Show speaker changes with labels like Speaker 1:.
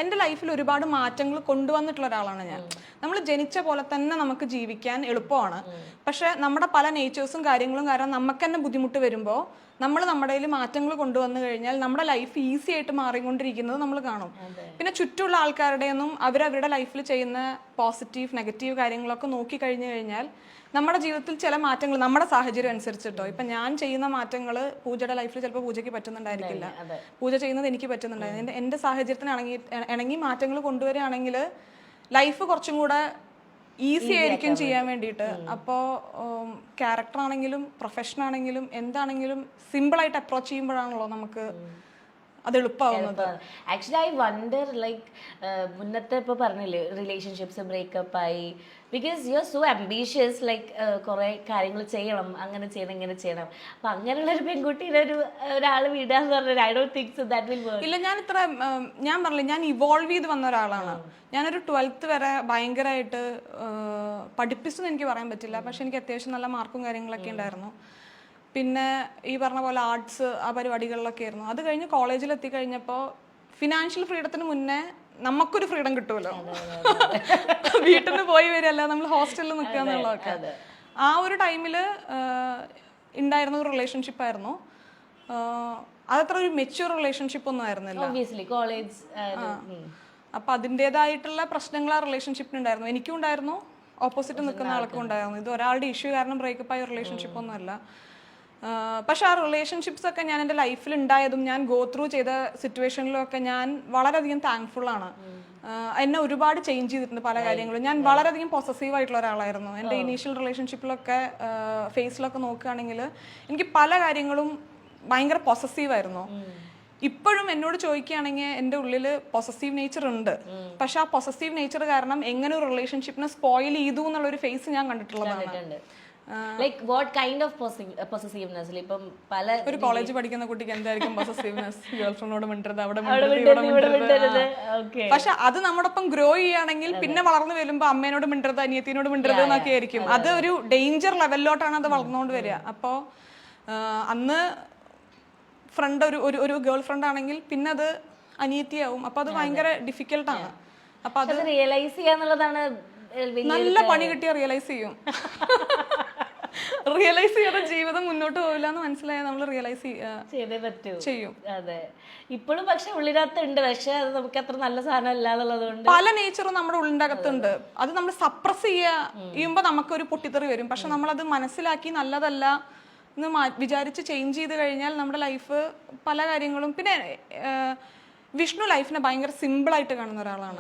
Speaker 1: എൻ്റെ ലൈഫിൽ ഒരുപാട് മാറ്റങ്ങൾ കൊണ്ടുവന്നിട്ടുള്ള ഒരാളാണ് ഞാൻ. നമ്മൾ ജനിച്ച പോലെ തന്നെ നമുക്ക് ജീവിക്കാൻ എളുപ്പമാണ്. പക്ഷെ നമ്മുടെ പല നേച്ചേഴ്സും കാര്യങ്ങളും കാരണം നമുക്ക് തന്നെ ബുദ്ധിമുട്ട് വരുമ്പോൾ നമ്മൾ നമ്മുടെ കയ്യിൽ മാറ്റങ്ങൾ കൊണ്ടുവന്നു കഴിഞ്ഞാൽ നമ്മുടെ ലൈഫ് ഈസി ആയിട്ട് മാറിക്കൊണ്ടിരിക്കുന്നത് നമ്മൾ കാണും. പിന്നെ ചുറ്റുമുള്ള ആൾക്കാരുടെയൊന്നും അവരവരുടെ ലൈഫിൽ ചെയ്യുന്ന പോസിറ്റീവ് നെഗറ്റീവ് കാര്യങ്ങളൊക്കെ നോക്കി കഴിഞ്ഞു കഴിഞ്ഞാൽ നമ്മുടെ ജീവിതത്തിൽ ചില മാറ്റങ്ങൾ നമ്മുടെ സാഹചര്യം അനുസരിച്ചിട്ടോ, ഇപ്പം ഞാൻ ചെയ്യുന്ന മാറ്റങ്ങൾ പൂജയുടെ ലൈഫിൽ ചിലപ്പോൾ പൂജയ്ക്ക് പറ്റുന്നുണ്ടായിരിക്കില്ല, പൂജ ചെയ്യുന്നത് എനിക്ക് പറ്റുന്നുണ്ടായിരുന്നു. എൻ്റെ സാഹചര്യത്തിന് ഇണങ്ങി മാറ്റങ്ങൾ കൊണ്ടുവരികയാണെങ്കിൽ ലൈഫ് കുറച്ചും കൂടെ ഈസി ആയിരിക്കും ചെയ്യാൻ വേണ്ടിയിട്ട്. അപ്പോൾ ക്യാരക്ടർ ആണെങ്കിലും പ്രൊഫഷൻ ആണെങ്കിലും എന്താണെങ്കിലും സിമ്പിളായിട്ട് അപ്രോച്ച് ചെയ്യുമ്പോഴാണല്ലോ നമുക്ക് അത് എളുപ്പമാവുന്നത്.
Speaker 2: ആക്ച്വലി ഐ വണ്ടർ ലൈക്ക് മുന്നത്തെ ഇപ്പോൾ പറഞ്ഞില്ലേ റിലേഷൻഷിപ്സ് ബ്രേക്കപ്പ് ആയി because you are so ambitious like കുറേ കാര്യങ്ങൾ ചെയ്യണം, അങ്ങനെ ചെയ്യണം ഇങ്ങനെ ചെയ്യണം. അപ്പം അങ്ങനെയുള്ള ഒരു പെൺകുട്ടീനെ ഒരാൾ വിടാന്ന് പറഞ്ഞാൽ I don't think so that will work.
Speaker 1: ഇല്ല, ഞാൻ പറഞ്ഞില്ല, ഞാൻ ഇവോൾവ് ചെയ്ത് വന്ന ഒരാളാണ്. ഞാനൊരു 12th വരെ ഭയങ്കരമായിട്ട് പഠിപ്പിച്ചെന്ന് എനിക്ക് പറയാൻ പറ്റില്ല, പക്ഷെ എനിക്ക് അത്യാവശ്യം നല്ല മാർക്കും കാര്യങ്ങളൊക്കെ ഉണ്ടായിരുന്നു. പിന്നെ ഈ പറഞ്ഞ പോലെ ആർട്സ് ആ പരിപാടികളിലൊക്കെ ആയിരുന്നു. അത് കഴിഞ്ഞ് കോളേജിൽ എത്തിക്കഴിഞ്ഞപ്പോൾ ഫിനാൻഷ്യൽ ഫ്രീഡത്തിന് മുന്നേ നമുക്കൊരു ഫ്രീഡം കിട്ടുമല്ലോ, വീട്ടിൽ നിന്ന് പോയി വരികയല്ല, നമ്മൾ ഹോസ്റ്റലിൽ നിൽക്കുക എന്നുള്ളതൊക്കെ. ആ ഒരു ടൈമിൽ ഉണ്ടായിരുന്ന ഒരു റിലേഷൻഷിപ്പ് ആയിരുന്നു. അതത്ര ഒരു മെച്യൂർ റിലേഷൻഷിപ്പ് ഒന്നും ആയിരുന്നില്ല. അപ്പൊ അതിൻ്റെതായിട്ടുള്ള പ്രശ്നങ്ങൾ ആ റിലേഷൻഷിപ്പിനുണ്ടായിരുന്നു. എനിക്കും ഉണ്ടായിരുന്നു, ഓപ്പോസിറ്റ് നിൽക്കുന്ന ആൾക്കും ഉണ്ടായിരുന്നു. ഇത് ഒരാളുടെ ഇഷ്യൂ കാരണം ബ്രേക്കപ്പ് ആയ റിലേഷൻഷിപ്പ് ഒന്നും അല്ല. പക്ഷെ ആ റിലേഷൻഷിപ്സ് ഒക്കെ ഞാൻ എൻ്റെ ലൈഫിൽ ഉണ്ടായതും ഞാൻ ഗോ ത്രൂ ചെയ്ത സിറ്റുവേഷനിലും ഒക്കെ ഞാൻ വളരെയധികം താങ്ക്ഫുൾ ആണ്. എന്നെ ഒരുപാട് ചേഞ്ച് ചെയ്തിട്ടുണ്ട് പല കാര്യങ്ങളും. ഞാൻ വളരെയധികം പൊസസീവ് ആയിട്ടുള്ള ഒരാളായിരുന്നു. എൻ്റെ ഇനീഷ്യൽ റിലേഷൻഷിപ്പിലൊക്കെ ഫേസിലൊക്കെ നോക്കുകയാണെങ്കിൽ എനിക്ക് പല കാര്യങ്ങളും ഭയങ്കര പൊസസീവ് ആയിരുന്നു. ഇപ്പോഴും എന്നോട് ചോദിക്കുകയാണെങ്കിൽ എൻ്റെ ഉള്ളിൽ പൊസസീവ് നേച്ചർ ഉണ്ട്. പക്ഷെ ആ പൊസസീവ് നേച്ചർ കാരണം എങ്ങനെ ഒരു റിലേഷൻഷിപ്പിനെ സ്പോയിൽ ചെയ്തു എന്നുള്ളൊരു ഫേസ് ഞാൻ കണ്ടിട്ടുള്ളതാണ്.
Speaker 2: Like what kind of possessiveness? ഇപ്പം പല
Speaker 1: ഒരു കോളേജ് പഠിക്കുന്ന കുട്ടിക്ക് എന്തായിരിക്കും പൊസസീവ്നെസ്? ഗേൾഫ്രണ്ടിനോട് മിണ്ടരുത്, അവിടെ പക്ഷെ അത് നമ്മോടൊപ്പം ഗ്രോ ചെയ്യുകയാണെങ്കിൽ പിന്നെ വളർന്നു വരുമ്പോ അമ്മേനോട് മിണ്ടരുത്, അനിയത്തിനോട് മിണ്ടരുത് എന്നൊക്കെ ആയിരിക്കും. അത് ഒരു ഡേഞ്ചർ ലെവലിലോട്ടാണ് അത് വളർന്നുകൊണ്ട് വരിക. അപ്പോൾ അന്ന് ഫ്രണ്ട് ഒരു ഗേൾ ഫ്രണ്ട് ആണെങ്കിൽ പിന്നെ അത് അനിയത്തിയാവും. അപ്പൊ അത് ഭയങ്കര ഡിഫിക്കൽട്ടാണ്. അപ്പൊ അത്
Speaker 2: റിയലൈസ് ചെയ്യാന്നുള്ളതാണ്.
Speaker 1: നല്ല പണി കിട്ടിയ റിയലൈസ് ചെയ്യും. റിയലൈസ് ചെയ്യാതെ ജീവിതം മുന്നോട്ട് പോവില്ല എന്ന് മനസ്സിലായാൽ നമ്മൾ റിയലൈസ്
Speaker 2: ചെയ്തേ പറ്റൂ,
Speaker 1: ചെയ്യും.
Speaker 2: അതെ, ഇപ്പോഴും പക്ഷെ ഉള്ളിനകത്ത് ഉണ്ട്, പക്ഷെ അത് നമുക്ക് അത്ര നല്ല സാധനം അല്ല എന്നുള്ളതുകൊണ്ട്
Speaker 1: പല നേച്ചറും നമ്മുടെ ഉള്ളിൻ്റെ അകത്തുണ്ട്. അത് നമ്മൾ സപ്രസ് ചെയ്യുമ്പോൾ നമുക്കൊരു പൊട്ടിത്തെറി വരും. പക്ഷെ നമ്മളത് മനസ്സിലാക്കി നല്ലതല്ല എന്ന് വിചാരിച്ച് ചേഞ്ച് ചെയ്ത് കഴിഞ്ഞാൽ നമ്മുടെ ലൈഫ് പല കാര്യങ്ങളും. പിന്നെ വിഷ്ണു ലൈഫിനെ ഭയങ്കര സിമ്പിളായിട്ട് കാണുന്ന ഒരാളാണ്.